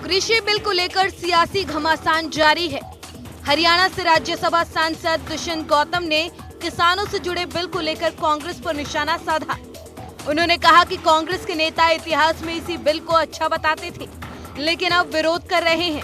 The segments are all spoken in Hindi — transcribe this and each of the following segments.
कृषि बिल को लेकर सियासी घमासान जारी है। हरियाणा से राज्यसभा सांसद दुष्यंत गौतम ने किसानों से जुड़े बिल को लेकर कांग्रेस पर निशाना साधा। उन्होंने कहा कि कांग्रेस के नेता इतिहास में इसी बिल को अच्छा बताते थे, लेकिन अब विरोध कर रहे हैं।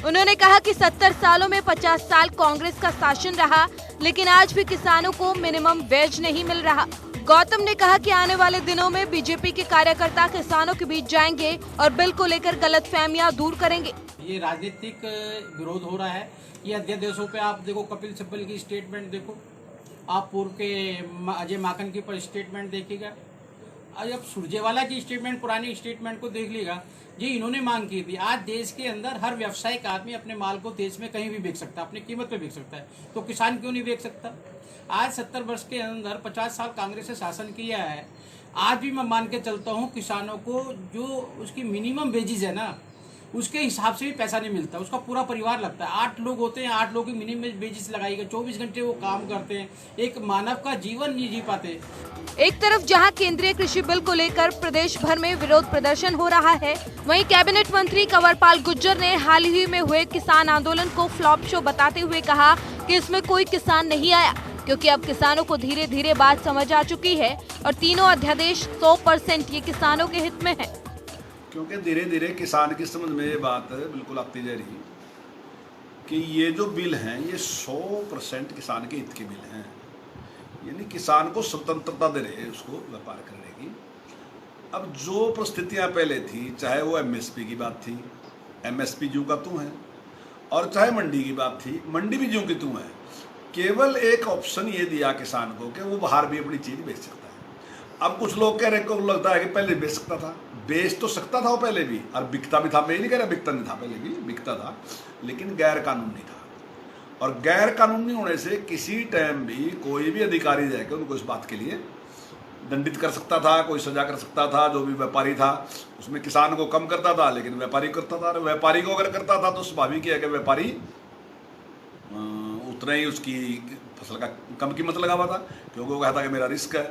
उन्होंने कहा कि 70 सालों में 50 साल कांग्रेस का शासन रहा, लेकिन आज भी किसानों को मिनिमम वेज नहीं मिल रहा। गौतम ने कहा कि आने वाले दिनों में बीजेपी के कार्यकर्ता किसानों के बीच जाएंगे और बिल को लेकर गलतफहमियां दूर करेंगे। ये राजनीतिक विरोध हो रहा है। ये अध्यादेशों पे आप देखो, कपिल सिब्बल की स्टेटमेंट देखो, आप पूर्व के अजय माकन की पर स्टेटमेंट देखिएगा, अब सुरजेवाला की स्टेटमेंट, पुरानी स्टेटमेंट को देख लीजिएगा। ये इन्होंने मांग की थी। आज देश के अंदर हर व्यावसायिक आदमी अपने माल को देश में कहीं भी बेच सकता है, अपनी कीमत पे बेच सकता है, तो किसान क्यों नहीं बेच सकता? आज 70 वर्ष के अंदर 50 साल कांग्रेस ने शासन किया है। आज भी मैं मान के चलता हूँ किसानों को जो उसकी मिनिमम वेजेस है ना, उसके हिसाब से भी पैसा नहीं मिलता। उसका पूरा परिवार लगता है। 8 लोग होते हैं, 8 लोग की मिनिमम वेजेस लगाई गई, 24 घंटे वो काम करते हैं, एक मानव का जीवन नहीं जी पाते। एक तरफ जहां केंद्रीय कृषि बिल को लेकर प्रदेश भर में विरोध प्रदर्शन हो रहा है, वहीं कैबिनेट मंत्री कंवरपाल गुर्जर ने हाल ही में हुए किसान आंदोलन को फ्लॉप शो बताते हुए कहा कि इसमें कोई किसान नहीं आया, क्योंकि अब किसानों को धीरे धीरे बात समझ आ चुकी है और तीनों अध्यादेश 100% ये किसानों के हित में है। क्योंकि धीरे धीरे किसान की समझ में ये बात बिल्कुल आती जा रही कि ये जो बिल हैं ये 100% किसान के हित के बिल हैं। यानी किसान को स्वतंत्रता दे रहे हैं उसको व्यापार करने की। अब जो परिस्थितियां पहले थी, चाहे वो एमएसपी की बात थी, एमएसपी ज्यों का त्यों है, और चाहे मंडी की बात थी, मंडी भी ज्यों की त्यों है। केवल एक ऑप्शन ये दिया किसान को कि वो बाहर भी अपनी चीज़ बेच सकता है। अब कुछ लोग कह रहे को लगता है कि पहले बेच सकता था, बेच तो सकता था वो पहले भी, और बिकता भी था। मैं नहीं कह रहा बिकता नहीं था, पहले भी बिकता था, लेकिन गैर कानूनी था। और गैर कानूनी होने से किसी टाइम भी कोई भी अधिकारी जाकर उनको इस बात के लिए दंडित कर सकता था, कोई सजा कर सकता था। जो भी व्यापारी था उसमें किसान को कम करता था, लेकिन व्यापारी करता था। व्यापारी को अगर करता था तो स्वाभाविक है कि व्यापारी उतना ही उसकी फसल का कम कीमत लगा हुआ था, क्योंकि वो कहता कि मेरा रिस्क है।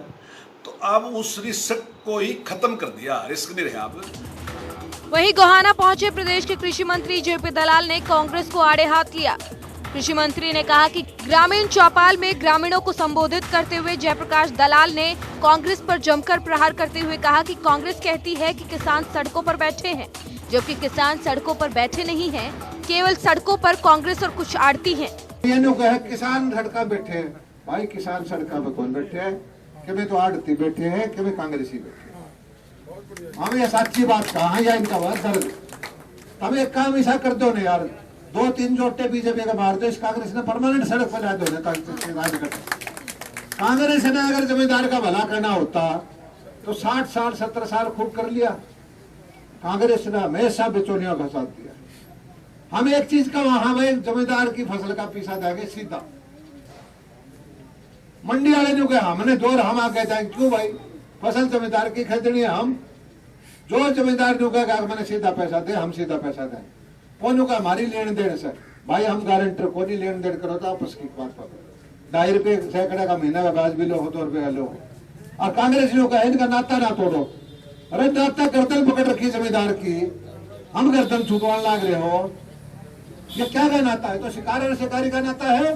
तो अब उस रिस्क को ही खत्म कर दिया, रिस्क नहीं रहा अब। वहीं गोहाना पहुंचे प्रदेश के कृषि मंत्री जेपी दलाल ने कांग्रेस को आड़े हाथ लिया। कृषि मंत्री ने कहा कि ग्रामीण चौपाल में ग्रामीणों को संबोधित करते हुए जयप्रकाश दलाल ने कांग्रेस पर जमकर प्रहार करते हुए कहा कि कांग्रेस कहती है कि किसान सड़कों पर बैठे हैं, जबकि किसान सड़कों पर बैठे नहीं हैं। केवल सड़कों पर कांग्रेस और कुछ आड़ती हैं। ये लोग है किसान सड़का बैठे हैं। भाई किसान सड़का पे कौन बैठे हैं? कि मैं तो आड़ती बैठे हैं, कि मैं कांग्रेसी बैठे हैं। हम ये सच्ची बात कहा या इनका बात दर्द। हम एक काम ऐसा कर दो ना यार, 2-3 जोटे बीजेपी का मार दो, इस कांग्रेस ने परमानेंट सड़क बना दो ना। कांग्रेस ने अगर जमींदार का भला करना होता तो 60 साल 70 साल खूब कर लिया। कांग्रेस ने हमेशा बिचौलियों का साथ दिया। हम एक चीज का वहां भाई जमींदार की फसल का पीछा देंगे सीधा। मंडी वाले जो कहे हमने दौर हम आगे जाए, क्यों भाई? फसल जमींदार की खरीदनी है। हम जो जमींदार जो कहेगा मैंने सीधा पैसा दे, हम सीधा पैसा दें। कौन का हमारी लेन देन से भाई हम गारंटर को नहीं लेन देन करो तो आपस की बात पकड़ो। 2.5 रुपये सैकड़े का महीना का ब्याज भी लो, 2 रुपये लो। और कांग्रेसियों का इनका नाता ना तोड़ो। अरे नाता गर्दन पकड़ रखी जमींदार की, हम गर्दन छुटवाने लग रहे हो। ये क्या का नाता है? तो शिकारी और शिकारी का नाता है।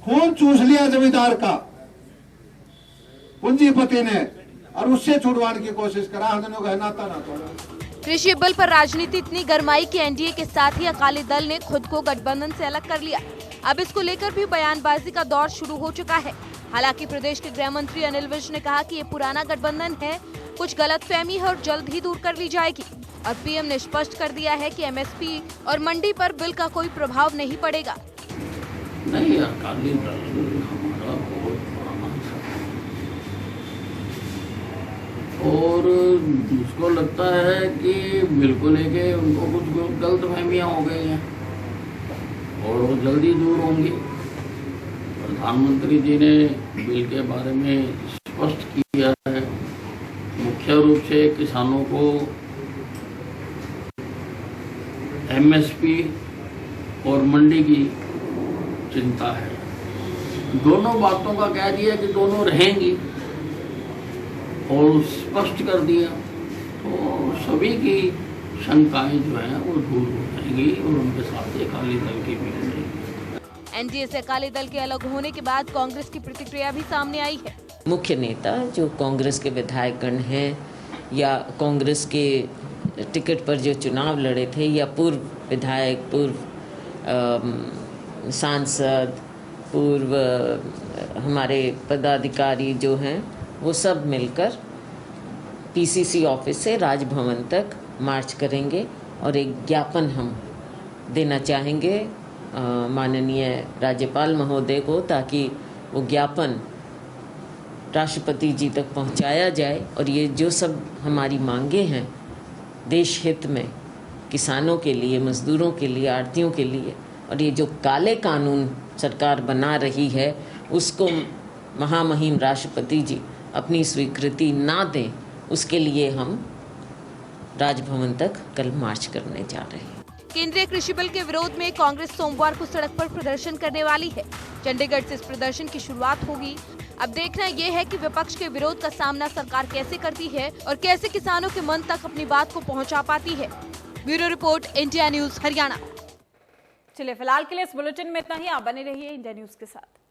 खून चूस लिया जमींदार का पूंजीपति ने और उससे छुड़वाने की कोशिश करा। हम दोनों का नाता ना तोड़ो। कृषि बिल पर राजनीति इतनी गरमाई कि एनडीए के साथ ही अकाली दल ने खुद को गठबंधन से अलग कर लिया। अब इसको लेकर भी बयानबाजी का दौर शुरू हो चुका है। हालांकि प्रदेश के गृह मंत्री अनिल विज ने कहा कि ये पुराना गठबंधन है, कुछ गलतफहमी है और जल्द ही दूर कर ली जाएगी। और पीएम ने स्पष्ट कर दिया है कि एमएसपी और मंडी पर बिल का कोई प्रभाव नहीं पड़ेगा। नहीं, अकाली दल हमारा बहुत पुराना और मुझको लगता है कि बिल को लेके उनको कुछ गलतफहमियां हो गई हैं और वो जल्दी दूर होंगी। प्रधानमंत्री जी ने बिल के बारे में स्पष्ट किया है। मुख्य रूप से किसानों को एमएसपी और मंडी की चिंता है। दोनों बातों का कह दिया कि दोनों रहेंगी और स्पष्ट कर दिया, तो सभी की शंकाएं जो हैं वो दूर हो जाएंगी और उनके साथ अकाली दल की भी हो जाएगी। एनडीए से अकाली दल के अलग होने के बाद कांग्रेस की प्रतिक्रिया भी सामने आई है। मुख्य नेता जो कांग्रेस के विधायकगण हैं या कांग्रेस के टिकट पर जो चुनाव लड़े थे या पूर्व विधायक, पूर्व सांसद, पूर्व हमारे पदाधिकारी जो हैं वो सब मिलकर पीसीसी ऑफिस से राजभवन तक मार्च करेंगे और एक ज्ञापन हम देना चाहेंगे माननीय राज्यपाल महोदय को, ताकि वो ज्ञापन राष्ट्रपति जी तक पहुंचाया जाए और ये जो सब हमारी मांगे हैं देश हित में, किसानों के लिए, मजदूरों के लिए, आढ़तियों के लिए, और ये जो काले कानून सरकार बना रही है उसको महामहिम राष्ट्रपति जी अपनी स्वीकृति ना दें, उसके लिए हम राजभवन तक कल मार्च करने जा रहे हैं। केंद्रीय कृषि बिल के विरोध में कांग्रेस सोमवार को सड़क पर प्रदर्शन करने वाली है। चंडीगढ़ से इस प्रदर्शन की शुरुआत होगी। अब देखना ये है कि विपक्ष के विरोध का सामना सरकार कैसे करती है और कैसे किसानों के मन तक अपनी बात को पहुंचा पाती है। Bureau report, India news Haryana. चलिए फिलहाल के लिए इस बुलेटिन में इतना ही। आप बने रहिए इंडिया न्यूज के साथ।